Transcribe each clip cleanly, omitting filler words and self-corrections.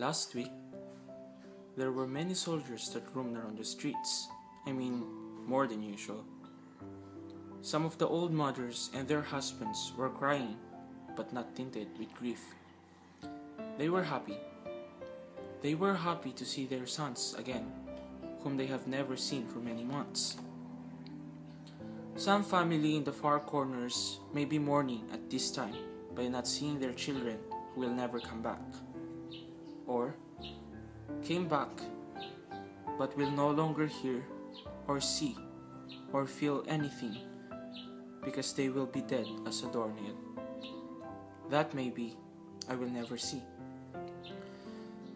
Last week, there were many soldiers that roamed around the streets. I mean, more than usual. Some of the old mothers and their husbands were crying, but not tinted with grief. They were happy. They were happy to see their sons again, whom they have never seen for many months. Some family in the far corners may be mourning at this time by not seeing their children who will never come back, or came back but will no longer hear or see or feel anything because they will be dead as a doornail. That maybe I will never see.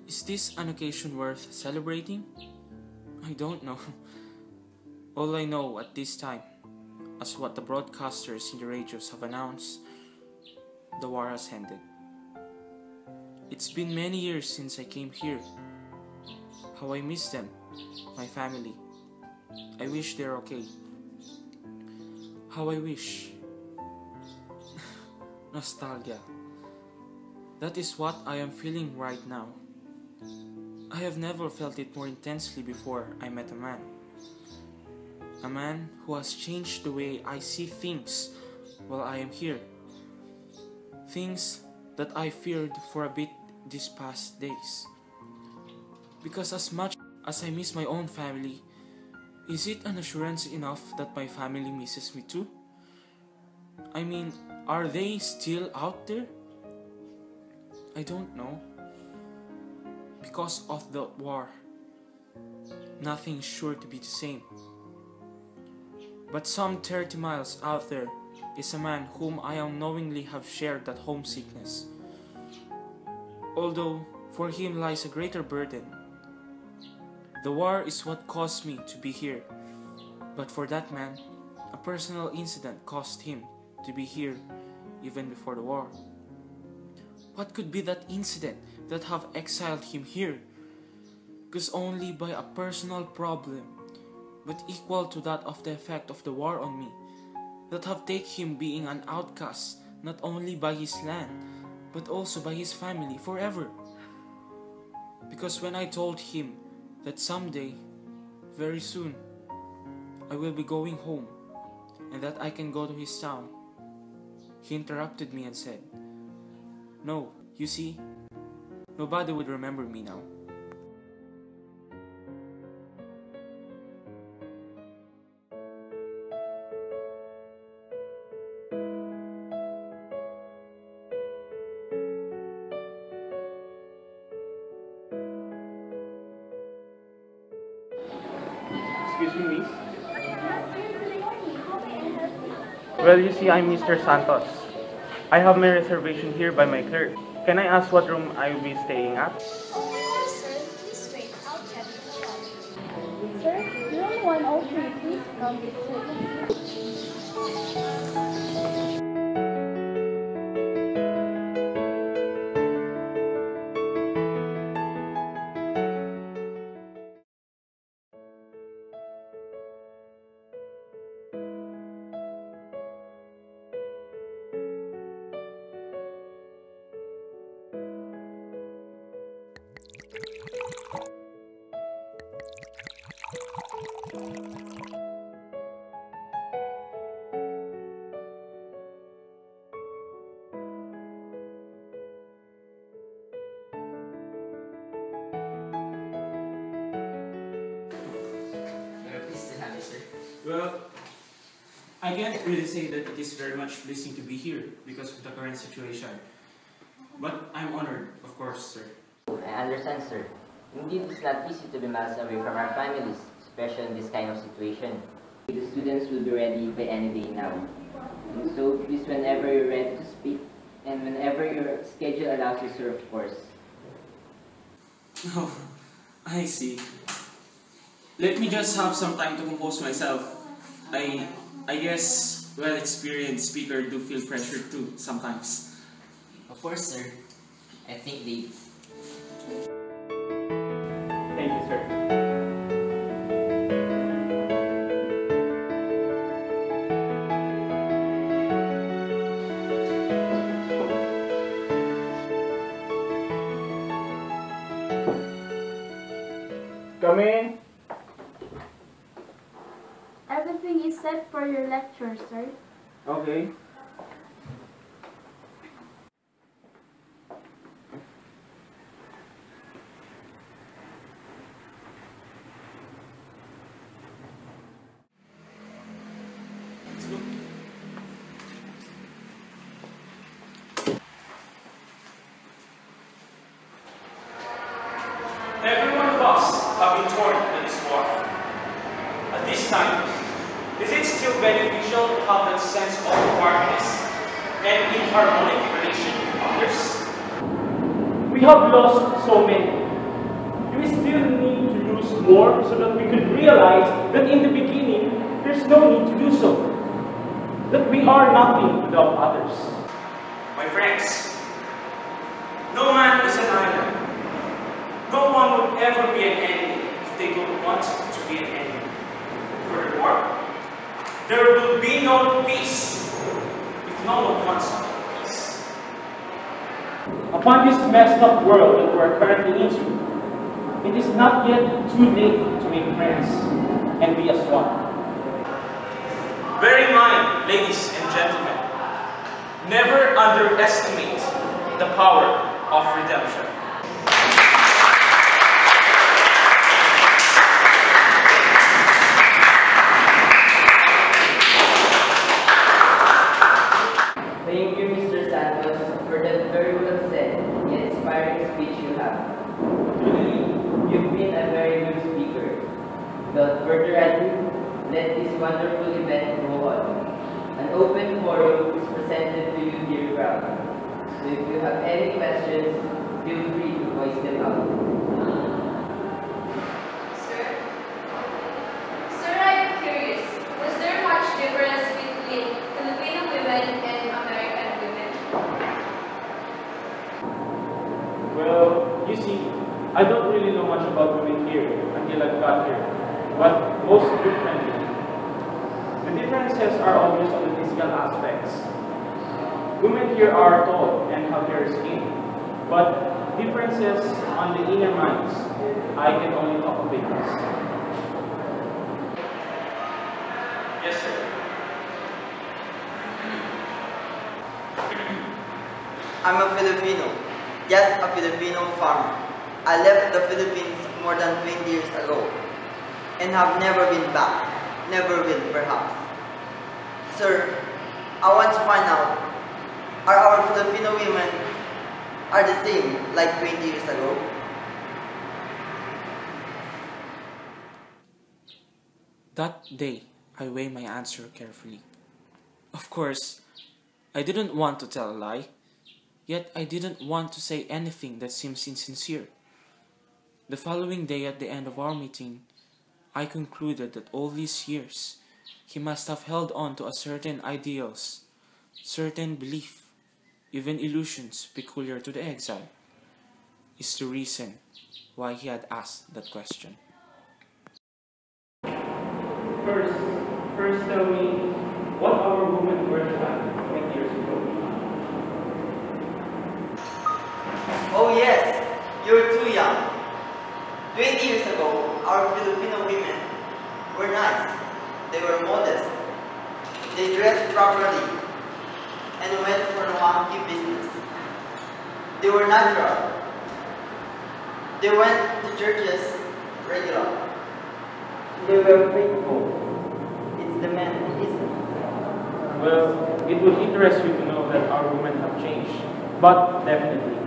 Is this an occasion worth celebrating? I don't know. All I know at this time, as what the broadcasters in the radios have announced, the war has ended. It's been many years since I came here. How I miss them, my family. I wish they're okay. How I wish. Nostalgia. That is what I am feeling right now. I have never felt it more intensely before I met a man. A man who has changed the way I see things while I am here. Things that I feared for a bit these past days. Because as much as I miss my own family, is it an assurance enough that my family misses me too? I mean, are they still out there? I don't know. Because of the war, nothing is sure to be the same. But some 30 miles out there is a man whom I unknowingly have shared that homesickness. Although for him lies a greater burden. The war is what caused me to be here, but for that man, a personal incident caused him to be here even before the war. What could be that incident that have exiled him here? Because only by a personal problem, but equal to that of the effect of the war on me, that have taken him being an outcast not only by his land, but also by his family forever. Because when I told him that someday, very soon, I will be going home and that I can go to his town, he interrupted me and said, "No, you see, nobody would remember me now." Excuse me, miss. Well, you see, I'm Mr. Santos. I have my reservation here by my clerk. Can I ask what room I will be staying at? Yes, sir. Please wait. I'll check it out. Sir, room 103, please come this way. Well, I can't really say that it is very much pleasing to be here because of the current situation. But I'm honored, of course, sir. I understand, sir. Indeed, it's not easy to be miles away from our families, especially in this kind of situation. The students will be ready by any day now. And so, please, whenever you're ready to speak, and whenever your schedule allows you, sir, of course. Oh, I see. Let me just have some time to compose myself. I guess well-experienced speaker do feel pressure too sometimes. Of course, sir. I think they... Thank you, sir. come in. Everything is set for your lecture, sir. Okay. Every one of us have been torn in this war. At this time, is it still beneficial to have that sense of partners and inharmonic relation with others? We have lost so many. Do we still need to lose more so that we could realize that in the beginning, there's no need to do so? That we are nothing without others. My friends, no man is an island. No one would ever be an enemy if they don't want to be an enemy. Furthermore, there will be no peace if no one wants peace. Upon this messed up world that we're currently into, it is not yet too late to make friends and be as one. Bear in mind, ladies and gentlemen, never underestimate the power of redemption. Thank you, Mr. Santos, for that very well said yet inspiring speech you have. Truly, you've been a very good speaker. Without further ado, let this wonderful event go on. An open forum is presented to you, dear crowd. So if you have any questions, feel free to voice them out. Sir, I am curious. Was there much difference between Filipino women and American women? Well, you see, I don't really know much about women here until I got here, but most differently. The differences are always on the physical aspects. Women here are tall and have fair skin, but differences on the inner minds, I can only talk of babies. Yes, sir. I'm a Filipino, just a Filipino farmer. I left the Philippines more than 20 years ago and have never been back, never will perhaps. Sir, I want to find out, are our Filipino women are the same like 20 years ago? That day, I weighed my answer carefully. Of course, I didn't want to tell a lie, yet I didn't want to say anything that seems insincere. The following day at the end of our meeting, I concluded that all these years, he must have held on to a certain ideals, certain belief, even illusions peculiar to the exile, is the reason why he had asked that question. First tell me, what our women were like 20 years ago? Oh yes, you're too young. 20 years ago, our Filipino women were nice. They were modest. They dressed properly and went for the wonky business. They were natural. They went to churches regular. They were faithful. It's the man who isn't. Well, it would interest you to know that our women have changed, but definitely.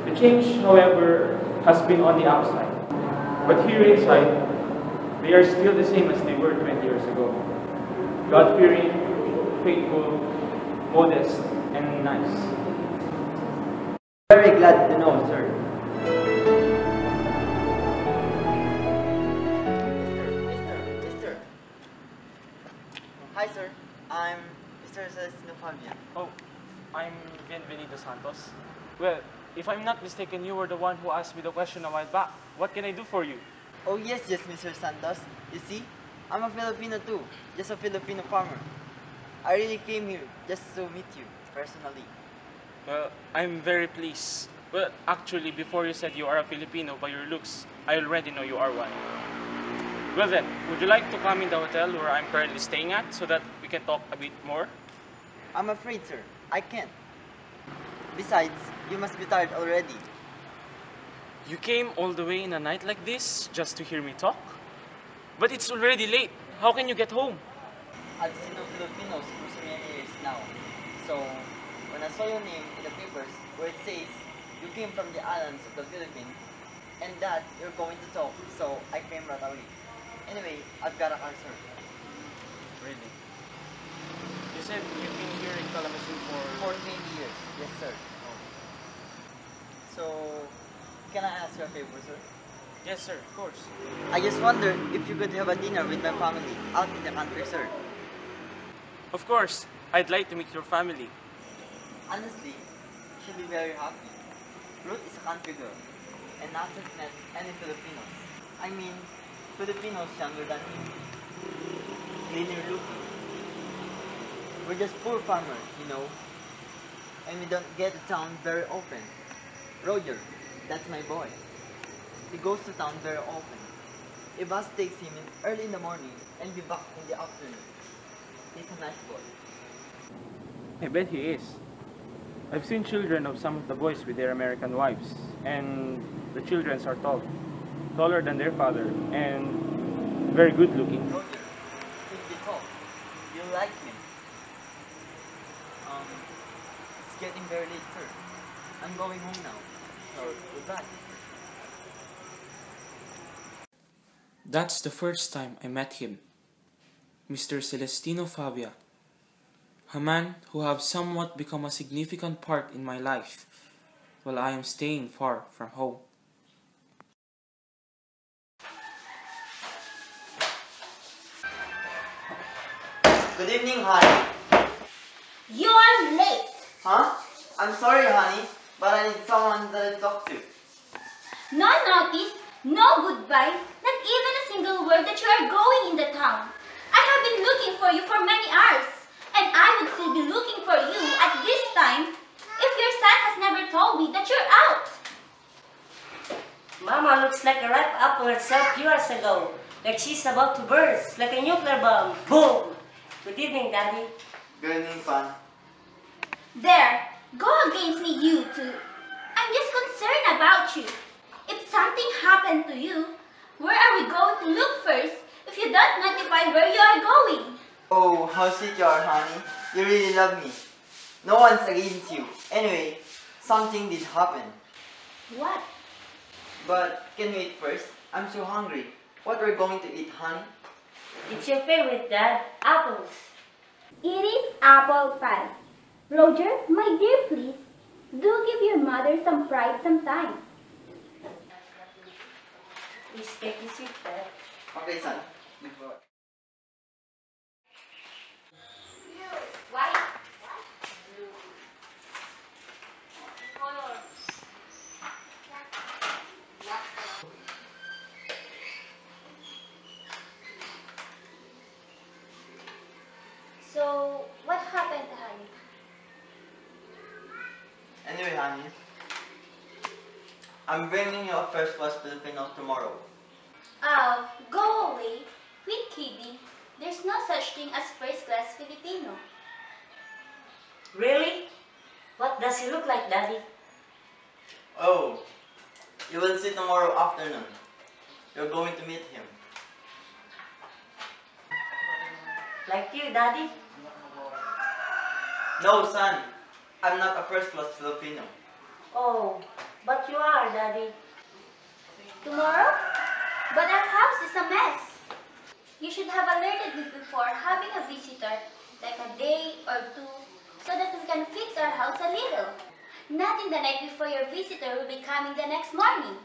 The change, however, has been on the outside. But here inside, they are still the same as they were 20 years ago. God-fearing, faithful, modest, and nice. Very glad to know, sir. Mister. Hi, sir. I'm Mr. Celestino Fabian. Oh, I'm Bienvenido Santos. Well, if I'm not mistaken, you were the one who asked me the question a while back. What can I do for you? Oh, yes, Mr. Santos. You see, I'm a Filipino too, just a Filipino farmer. I really came here just to meet you personally. Well, I'm very pleased Well, actually, before you said you are a Filipino by your looks, I already know you are one. Well then, would you like to come in the hotel where I'm currently staying at so that we can talk a bit more? I'm afraid, sir. I can't. Besides, you must be tired already. You came all the way in a night like this just to hear me talk? But it's already late. How can you get home? I've seen no Filipinos for so many years now. So, when I saw your name in the papers where it says you came from the islands of the Philippines and that you're going to talk, so I came right away. Anyway, I've got a car, sir. Really? You said you've been here in Kalamazoo For 20 years. Yes, sir. So, can I ask you a favor, sir? Yes, sir, of course. I just wondered if you could have a dinner with my family out in the country, sir. Of course. I'd like to meet your family. Honestly, she'll be very happy. Ruth is a country girl and hasn't met any Filipinos. I mean, Filipinos younger than him. Cleaner looking. We're just poor farmers, you know. And we don't get to town very often. Roger, that's my boy. He goes to town very often. A bus takes him in early in the morning and be back in the afternoon. He's a nice boy. I bet he is. I've seen children of some of the boys with their American wives, and the children are tall, taller than their father, and very good looking. Roger, he'll be tall. You'll like him. It's getting very late, sir. I'm going home now. So, goodbye. That's the first time I met him, Mr. Celestino Favia, a man who have somewhat become a significant part in my life while I am staying far from home. Good evening, honey. You are late. Huh? I'm sorry, honey, but I need someone that I talk to. No notice, no goodbye, not even a single word that you are going in the town. I have been looking for you for many hours, and I would still be looking for you at this time if your son has never told me that you're out. Mama looks like a ripe apple herself few hours ago, like she's about to burst, like a nuclear bomb. Boom! Good evening, Daddy. Good evening, son. There, go against me, you two. I'm just concerned about you. If something happened to you, where are we going to look first if you don't notify where you are going? Oh, how sweet you are, honey. You really love me. No one's against you. Anyway, something did happen. What? But can we eat first? I'm so hungry. What we're going to eat, honey? It's your favorite, Dad. Apples. It is apple pie. Roger, my dear, please, do give your mother some pride sometimes. Please take the seat, Dad. Okay, son. So, what happened, honey? Anyway, honey, I'm bringing you a first-class Filipino tomorrow. Oh, go away. Quit kidding. There's no such thing as first-class Filipino. Really? What does he look like, Daddy? Oh, you will see tomorrow afternoon. You're going to meet him. Like you, Daddy? No, son. I'm not a first-class Filipino. Oh, but you are, Daddy. Tomorrow? But our house is a mess. You should have alerted me before having a visitor, like a day or two, so that we can fix our house a little. Not in the night before your visitor will be coming the next morning.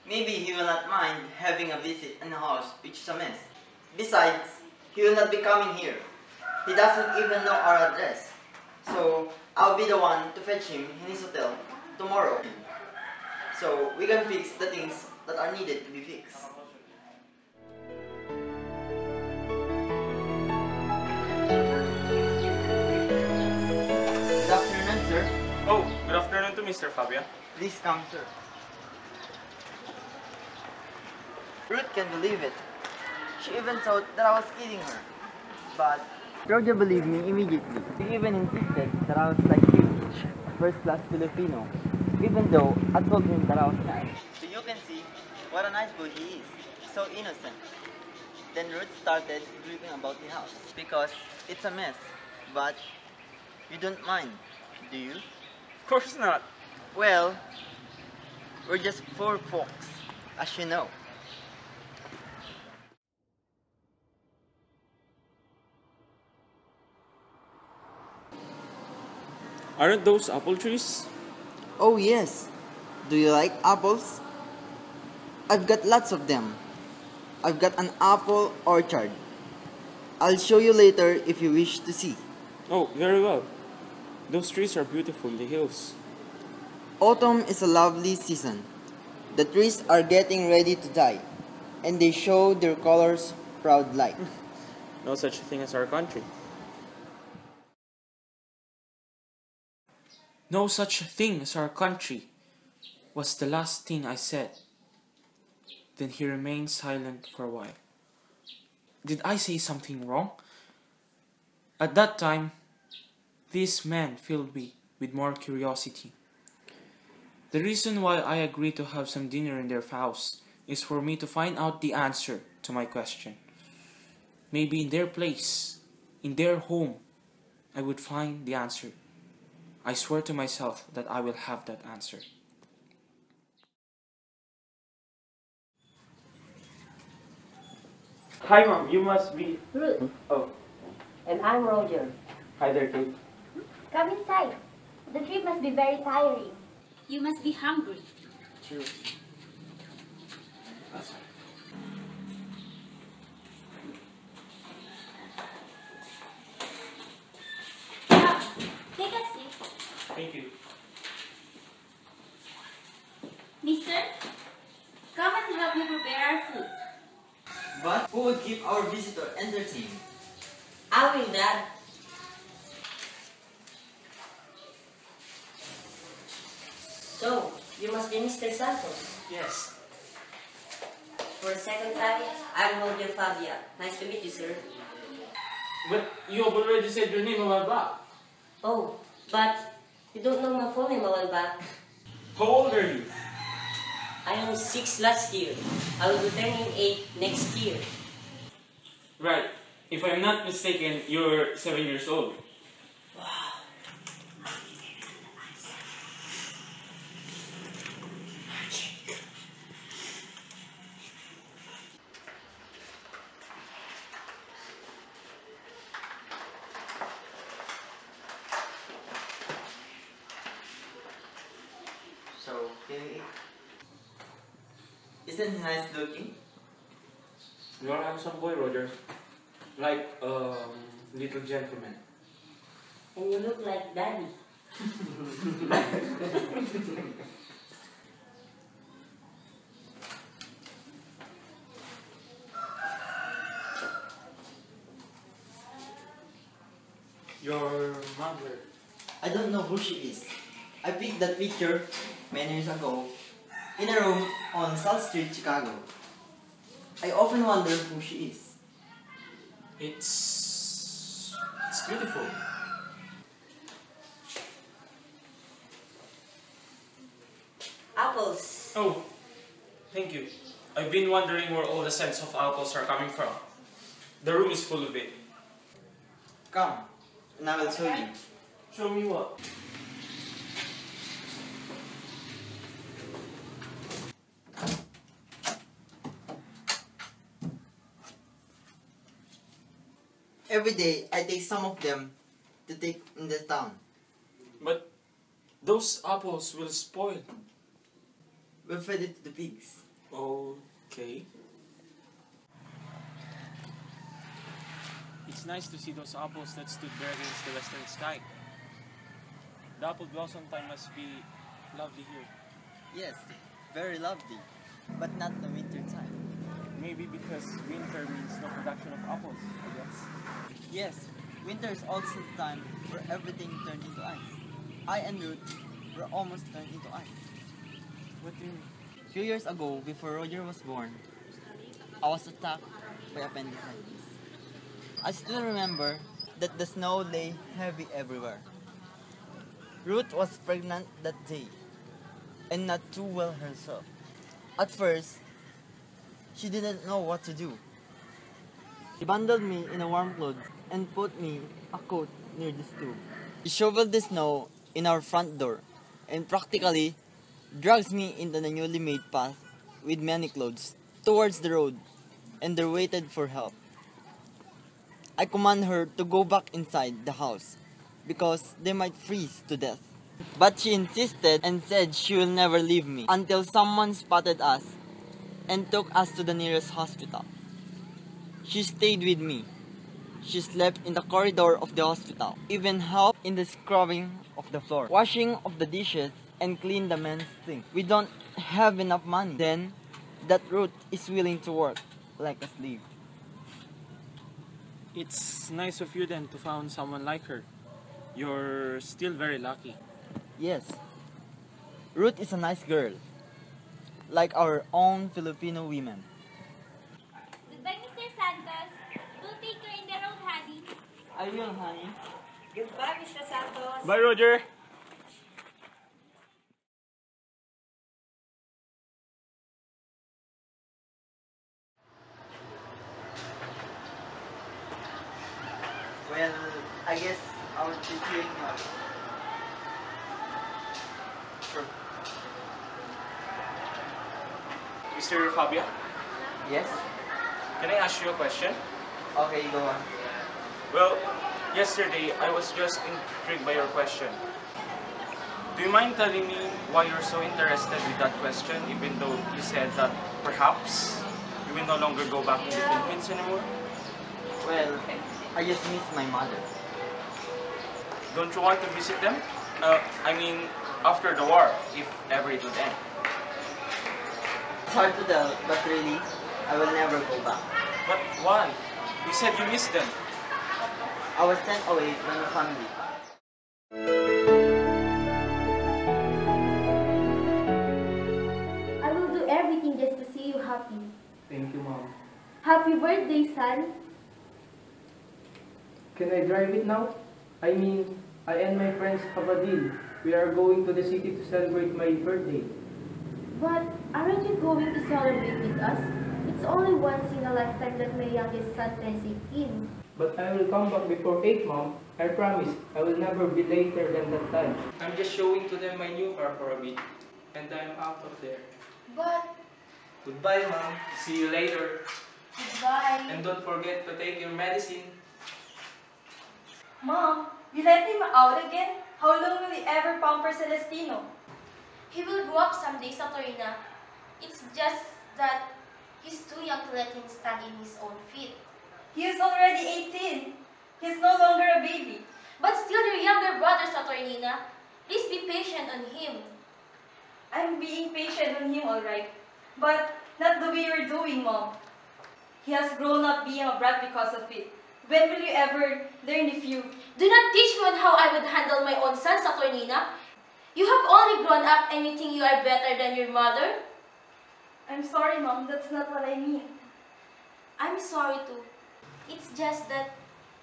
Maybe he will not mind having a visit in a house which is a mess. Besides, he will not be coming here. He doesn't even know our address. So, I'll be the one to fetch him in his hotel tomorrow. So, we can fix the things that are needed to be fixed. Good afternoon, sir. Mr. Fabia. Please come, sir. Ruth can't believe it. She even thought that I was kidding her. But Roger believed me immediately. He even insisted that I was like him, a first-class Filipino, even though I told him that I was nice. So you can see what a nice boy he is. So innocent. Then Ruth started grieving about the house because it's a mess. But you don't mind, do you? Of course not. Well, we're just poor folks, as you know. Aren't those apple trees? Oh yes. Do you like apples? I've got lots of them. I've got an apple orchard. I'll show you later if you wish to see. Oh, very well. Those trees are beautiful in the hills. Autumn is a lovely season. The trees are getting ready to die, and they show their colors proud like. No such thing as our country. No such thing as our country was the last thing I said. Then he remained silent for a while. Did I say something wrong? At that time, this man filled me with more curiosity. The reason why I agreed to have some dinner in their house is for me to find out the answer to my question. Maybe in their place, in their home, I would find the answer. I swear to myself that I will have that answer. Hi, Mom. You must be... Ruth, Oh, and I'm Roger. hi there, Kate. Come inside. The trip must be very tiring. You must be hungry. True. Come, take a seat. Thank you. Mister, come and help me prepare our food. But who would keep our visitor entertained? I will, Dad. So, you must be Mr. Santos. Yes. For a second time, I'm Roger Fabia. Nice to meet you, sir. But you have already said your name a while back. Oh, but you don't know my full name a while back. How old are you? I am 6 last year. I will be turning 8 next year. Right. If I'm not mistaken, you're 7 years old. So, can we eat? Isn't he nice looking? You're a handsome boy, Roger. Like, little gentleman. And you look like Daddy. Your mother. I don't know who she is. I picked that picture many years ago in a room on South Street, Chicago. I often wonder who she is. It's beautiful. Apples. Oh, thank you. I've been wondering where all the scents of apples are coming from. The room is full of it. Come, and I will show you. Show me what? Every day, I take some of them to take in the town. But those apples will spoil. We'll feed it to the pigs. Okay. It's nice to see those apples that stood there against the western sky. The apple blossom time must be lovely here. Yes, very lovely, but not the winter time. Maybe because winter means no production of apples, I guess. Yes, winter is also the time where everything turns into ice. I and Ruth were almost turned into ice. What do you mean? A few years ago, before Roger was born, I was attacked by appendicitis. I still remember that the snow lay heavy everywhere. Ruth was pregnant that day and not too well herself. At first, she didn't know what to do. She bundled me in a warm clothes and put me a coat near the stove. She shoveled the snow in our front door and practically drags me into the newly made path with many clothes towards the road, and they waited for help. I command her to go back inside the house because they might freeze to death. But she insisted and said she will never leave me until someone spotted us and took us to the nearest hospital. She stayed with me. She slept in the corridor of the hospital, even helped in the scrubbing of the floor, washing of the dishes, and clean the men's sink. We don't have enough money. Then, that Ruth is willing to work like a slave. It's nice of you then to found someone like her. You're still very lucky. Yes, Ruth is a nice girl, like our own Filipino women. Goodbye, Mr. Santos. Do take her in the road, honey. I will, honey. Goodbye, Mr. Santos. Bye, Roger. Well, I guess I will be seeing you. Sure. Mr. Fabia, Yes? can I ask you a question? Okay, go on. Well, yesterday I was just intrigued by your question. Do you mind telling me why you're so interested with that question, even though you said that perhaps you will no longer go back to the Philippines anymore? Well, I just miss my mother. Don't you want to visit them? I mean, after the war, if ever it would end. It's hard to tell, but really, I will never go back. But why? You said you missed them. I was sent away from the family. I will do everything just to see you happy. Thank you, Mom. Happy birthday, son. Can I drive it now? I mean, I and my friends have a deal. We are going to the city to celebrate my birthday. But aren't you going to celebrate with us? It's only once in a lifetime that my youngest son turns 18. But I will come back before 8, Mom. I promise. I will never be later than that time. I'm just showing to them my new car for a bit. And I'm out of there. But, Goodbye, Mom. See you later. goodbye. And don't forget to take your medicine. Mom, you let him out again? How long will he ever pamper Celestino? He will grow up someday, Saturina. It's just that he's too young to let him stand in his own feet. He is already 18. He's no longer a baby. But still your younger brother, Saturnina. Please be patient on him. I'm being patient on him, alright. But not the way you're doing, Mom. He has grown up being a brat because of it. When will you ever learn if you... Do not teach me on how I would handle my own son, Saturnina. You have only grown up and you think you are better than your mother? I'm sorry, Mom. That's not what I mean. I'm sorry too. It's just that,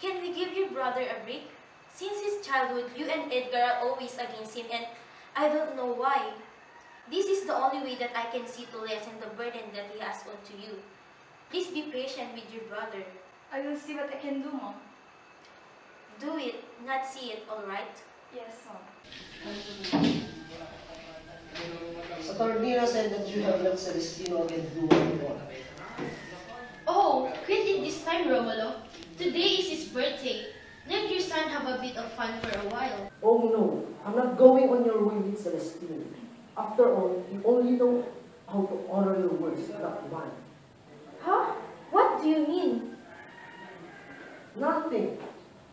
can we give your brother a break? Since his childhood, you and Edgar are always against him and I don't know why. This is the only way that I can see to lessen the burden that he has onto you. Please be patient with your brother. I will see what I can do, Mom. Do it, not see it, alright? Yes, Mom. Saturnina said that you have let Celestino again do what you want. Oh, quit it this time, Romulo. Today is his birthday. Let your son have a bit of fun for a while. Oh no, I'm not going on your way with Celestino. After all, you only know how to honor your words, not mine. Huh? What do you mean? Nothing.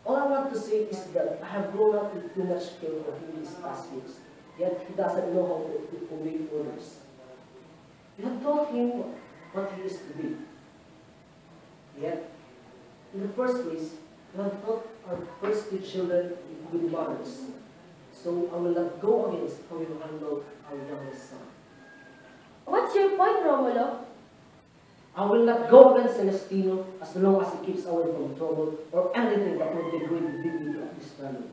All I want to say is that I have grown up with too much care for him these past weeks, yet he doesn't know how to obey orders. You have taught him what he is to be. Yet, in the first place, you have taught our first two children with good manners. So I will not go against how you handle our youngest son. What's your point, Romulo? I will not go against Celestino as long as he keeps away from trouble or anything that will degrade the dignity of this family.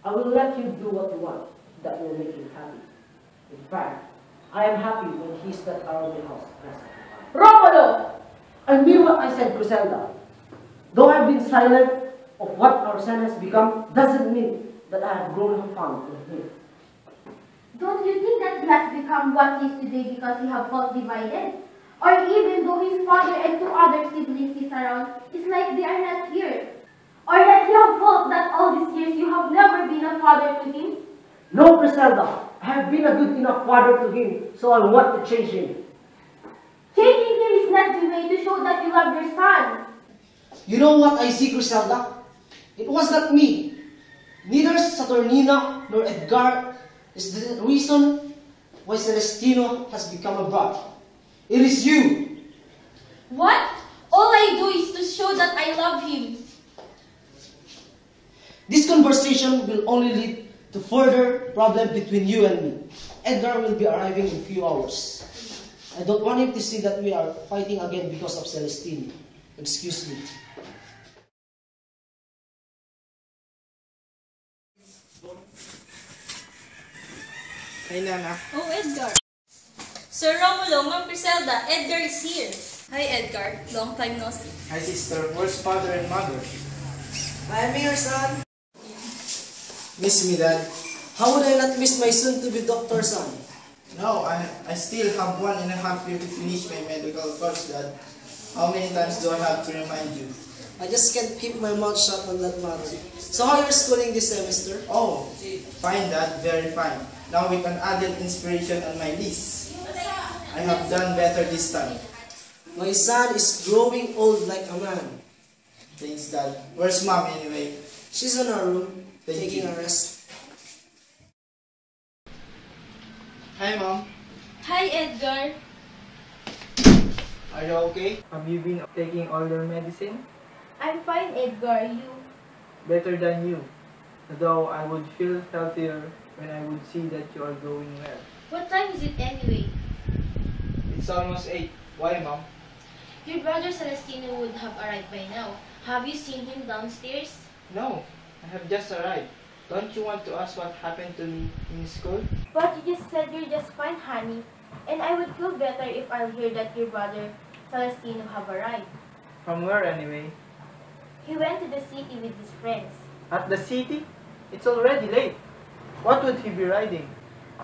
I will let you do what you want that will make you happy. In fact, I am happy when he's not around the house present. Romulo! I mean what I said, Griselda. Though I've been silent of what our son has become, doesn't mean that I have grown fond of him. Don't you think that he has become what he is today because he have felt divided? Or even though his father and two other siblings is around, it's like they are not here? Or that you have felt that all these years you have never been a father to him? No, Griselda. I have been a good enough father to him, so I want to change him. Changing him is not the way to show that you love your son. You know what I see, Griselda? It was not me. Neither Saturnina nor Edgar is the reason why Celestino has become a brat. It is you. What? All I do is to show that I love him. This conversation will only lead to further problem between you and me. Edgar will be arriving in a few hours. I don't want him to see that we are fighting again because of Celestino. Excuse me. Hey, Nana. Oh, Edgar. Sir Romulo, Ma'am Griselda, Edgar is here. Hi, Edgar. Long time no see. Hi, sister. Where's father and mother? I am here, son. Miss me, Dad? How would I not miss my soon-to-be doctor, son? No, I still have 1.5 years to finish my medical course, Dad. How many times do I have to remind you? I just can't keep my mouth shut on that matter. So how are you schooling this semester? Oh, fine, Dad. Very fine. Now with an added inspiration on my list. I have done better this time. My son is growing old like a man. Thanks, Dad. Where's Mom anyway? She's in her room, Thank taking you. a rest. Hi, Mom. Hi, Edgar. Are you okay? Have you been taking all your medicine? I'm fine, Edgar. You? Better than you. Though I would feel healthier when I would see that you are going well. What time is it anyway? It's almost 8. Why, Mom? Your brother Celestino would have arrived by now. Have you seen him downstairs? No, I have just arrived. Don't you want to ask what happened to me in school? But you just said you're just fine, honey. And I would feel better if I'll hear that your brother Celestino have arrived. From where anyway? He went to the city with his friends. At the city? It's already late. What would he be riding?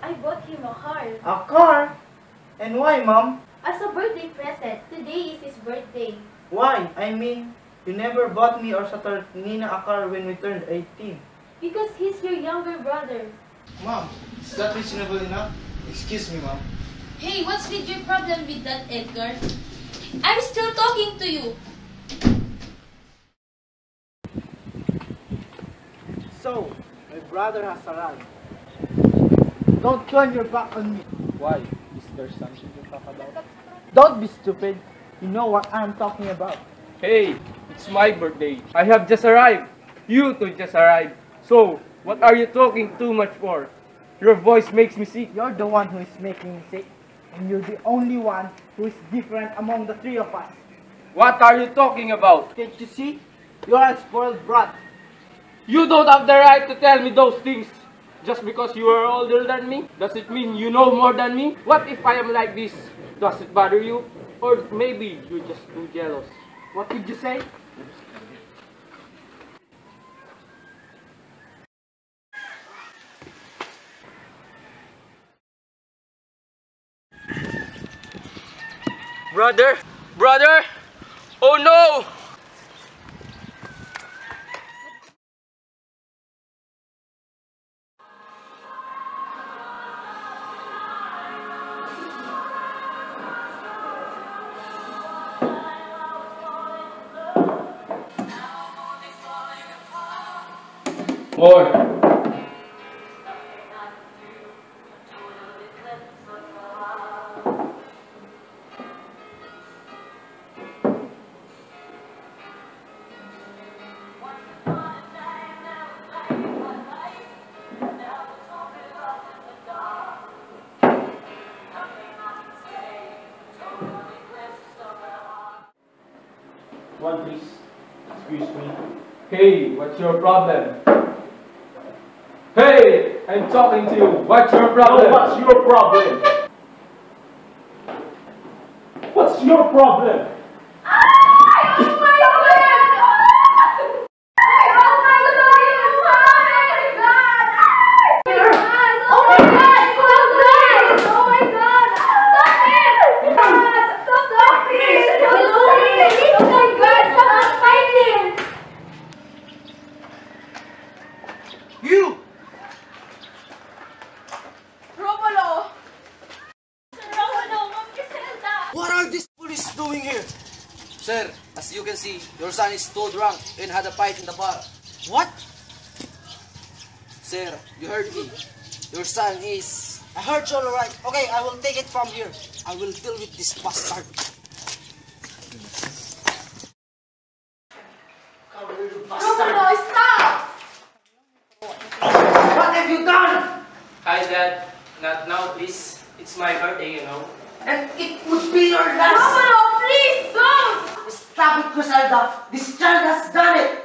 I bought him a car. A car? And why, Mom? As a birthday present. Today is his birthday. Why? I mean, you never bought me or Saturnina a car when we turned 18. Because he's your younger brother. Mom, is that reasonable enough? Excuse me, Mom. Hey, what's with your problem with that, Edgar? I'm still talking to you. So, my brother has arrived. Don't turn your back on me. Why? Is there something to talk about? Don't be stupid. You know what I'm talking about. Hey, it's my birthday. I have just arrived. You two just arrived. So, what are you talking too much for? Your voice makes me sick. You're the one who is making me sick. And you're the only one who is different among the three of us. What are you talking about? Can't you see? You're a spoiled brat. You don't have the right to tell me those things. Just because you are older than me, does it mean you know more than me? What if I am like this? Does it bother you? Or maybe you're just too jealous. What did you say? Brother! Brother! Oh no! More. Hey, what's your problem? Hey, I'm talking to you. What's your problem? No, what's your problem? What's your problem? You! What are these police doing here? Sir, as you can see, your son is too drunk and had a fight in the bar. What? Sir, you heard me. Your son is... I heard you alright. Okay, I will take it from here. I will deal with this bastard. Stop! What have you done? Hi, Dad. Not now, please. It's my birthday, you know. And it would be your last. Please don't! Stop it, Griselda. This child has done it.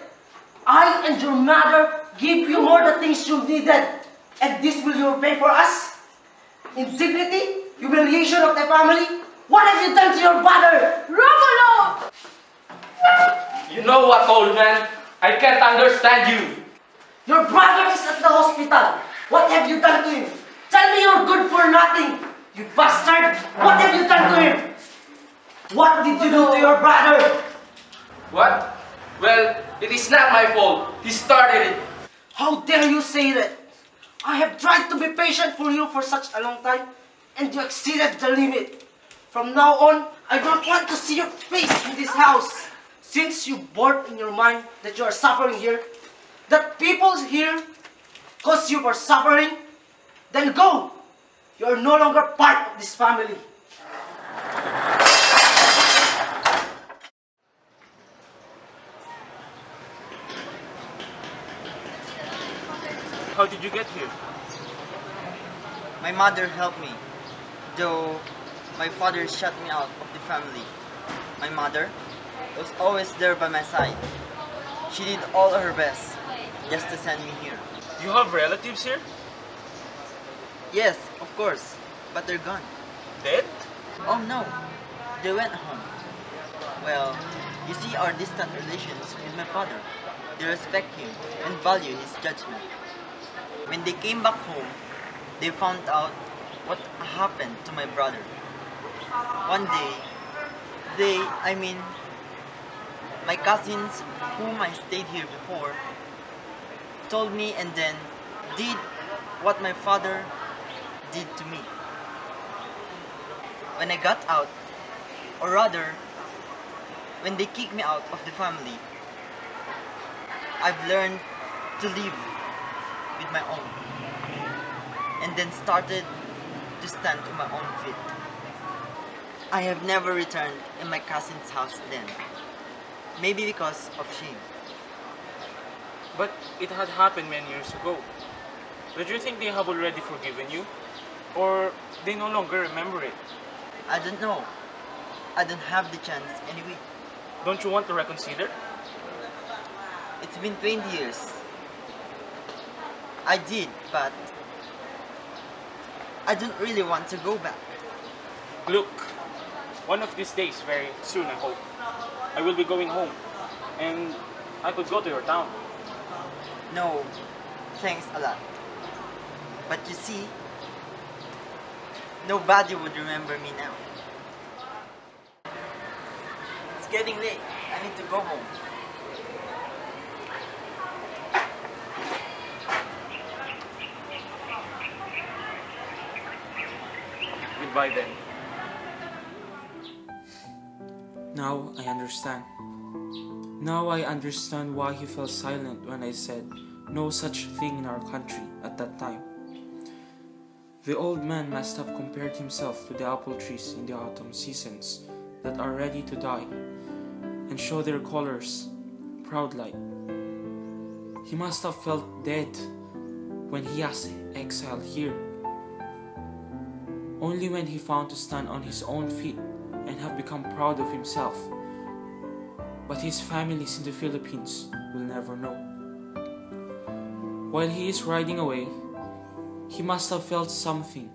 I and your mother give you more the things you needed. And this will you pay for us? Indignity? Humiliation of the family? What have you done to your brother? Romulo! You know what, old man? I can't understand you. Your brother is at the hospital. What have you done to him? Tell me you're good for nothing. You bastard! What have you done to him? What did you do to your brother? What? Well, it is not my fault. He started it. How dare you say that? I have tried to be patient for you for such a long time, and you exceeded the limit. From now on, I don't want to see your face in this house. Since you bored in your mind that you are suffering here, that people here cause you for suffering, then go. You are no longer part of this family. How did you get here? My mother helped me, though my father shut me out of the family. My mother was always there by my side. She did all her best just to send me here. You have relatives here? Yes, of course, but they're gone. Dead? Oh no, they went home. Well, you see our distant relations with my father. They respect him and value his judgment. When they came back home, they found out what happened to my brother. One day, my cousins whom I stayed here before, told me and then did what my father did to me. When I got out, or rather, when they kicked me out of the family, I've learned to live with my own, and then started to stand on my own feet. I have never returned in my cousin's house then, maybe because of shame. But it had happened many years ago. Do you think they have already forgiven you? Or they no longer remember it? I don't know. I don't have the chance anyway. Don't you want to reconsider? It's been 20 years. I did, but I don't really want to go back. Look, one of these days, very soon I hope, I will be going home. And I could go to your town. No, thanks a lot. But you see, nobody would remember me now. It's getting late. I need to go home. Goodbye then. Now I understand. Now I understand why he fell silent when I said no such thing in our country at that time. The old man must have compared himself to the apple trees in the autumn seasons that are ready to die and show their colors proud-like. He must have felt dead when he was exiled here. Only when he found to stand on his own feet and have become proud of himself but his families in the Philippines will never know. While he is riding away, he must have felt something.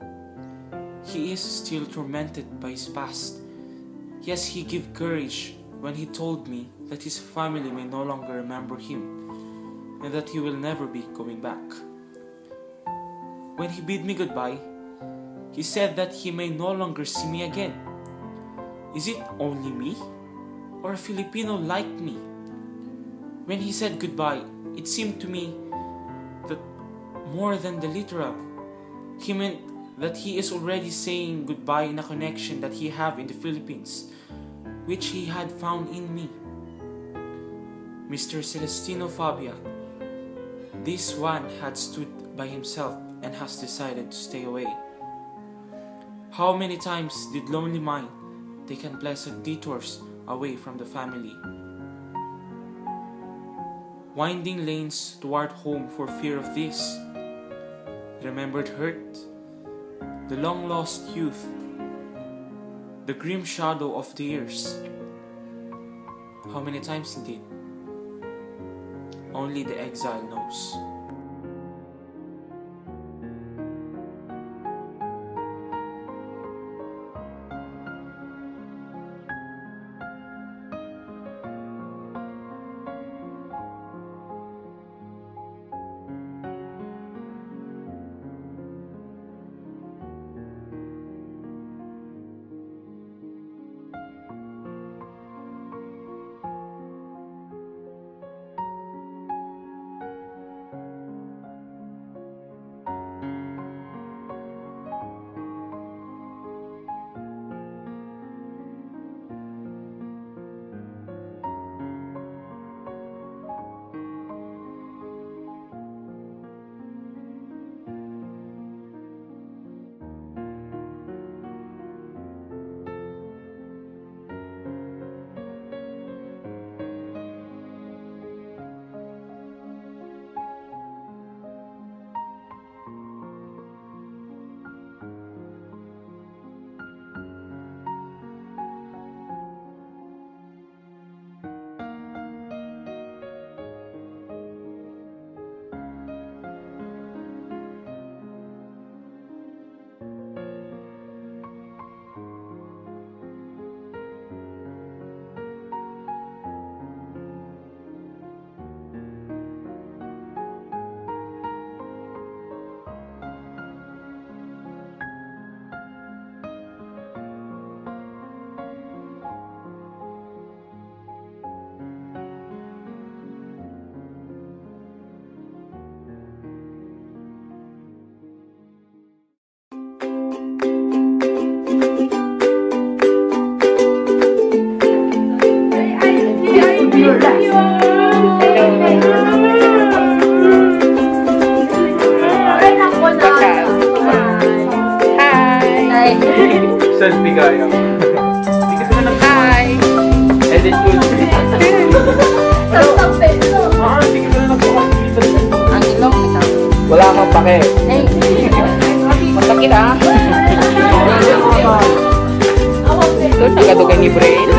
He is still tormented by his past. Yes, he gave courage when he told me that his family may no longer remember him and that he will never be going back. When he bid me goodbye, he said that he may no longer see me again. Is it only me, or a Filipino like me? When he said goodbye, it seemed to me that more than the literal, he meant that he is already saying goodbye in a connection that he have in the Philippines, which he had found in me. Mr. Celestino Fabia, this one had stood by himself and has decided to stay away. How many times did lonely mind take unpleasant detours away from the family? Winding lanes toward home for fear of this. Remembered hurt, the long-lost youth, the grim shadow of the years. How many times indeed? Only the exile knows. Selfie kaya. Hi! Edit ko. Hindi ka na nagpapakita. Ang ilong ito. Wala kang pake. Masakit ah. Ito, tagadugay ni Brain.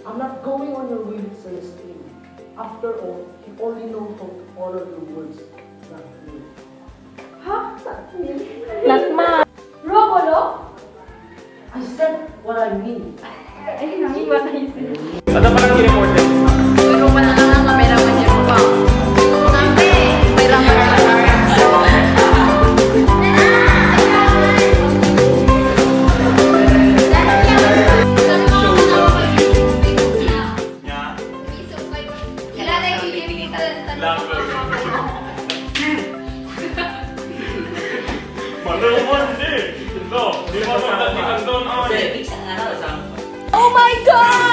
I'm not going on your will, Celestine. After all, you only know how to honor your words, not me. Huh? Not me? Not ma. Robolo? I said what I mean. I mean what I said. Ano pa lang i-reported? Pero wala na lang may raman niya pa. Sabi, may raman niya pa. God!